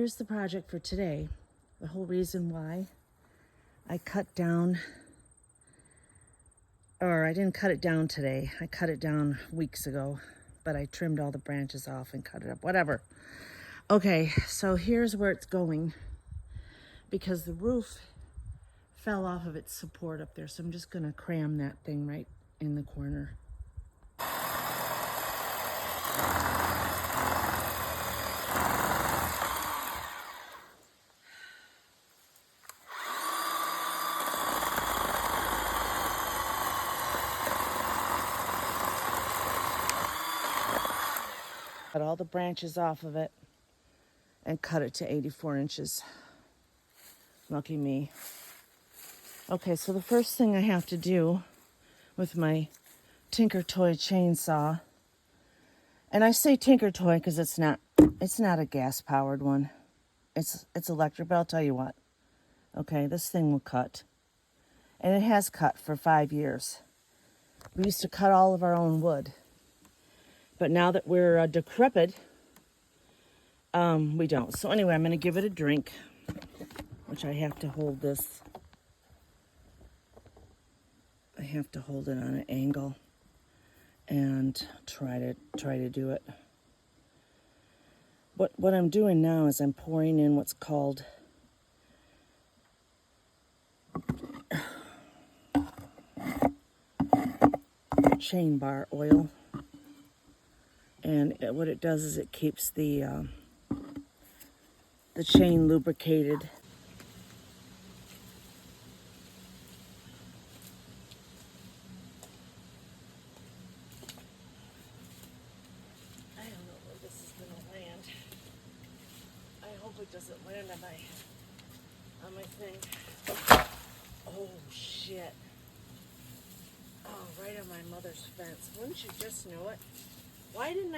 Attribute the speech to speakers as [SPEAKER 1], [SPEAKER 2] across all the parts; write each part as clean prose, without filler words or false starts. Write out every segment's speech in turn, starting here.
[SPEAKER 1] here's the project for today. The whole reason why I cut down, or I didn't cut it down today. I cut it down weeks ago, but I trimmed all the branches off and cut it up, whatever. Okay, so here's where it's going, because the roof fell off of its support up there. So I'm just gonna cram that thing right in the corner. Cut all the branches off of it and cut it to 84 inches. Lucky me. Okay, so the first thing I have to do with my Tinker Toy chainsaw, and I say Tinker Toy because it's not a gas-powered one. It's electric, but I'll tell you what. Okay, this thing will cut. And it has cut for 5 years. We used to cut all of our own wood. But now that we're decrepit, we don't. So anyway, I'm going to give it a drink, which I have to hold this. I have to hold it on an angle and try to do it. What I'm doing now is I'm pouring in what's called chain bar oil. And what it does is it keeps the chain lubricated. I don't know where this is going to land. I hope it doesn't land on my thing. Oh shit. Oh, right on my mother's fence. Wouldn't you just know it? Why didn't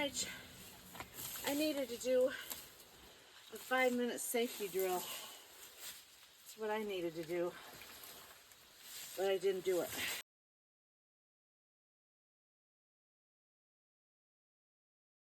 [SPEAKER 1] I needed to do a 5-minute safety drill. That's what I needed to do. But I didn't do it.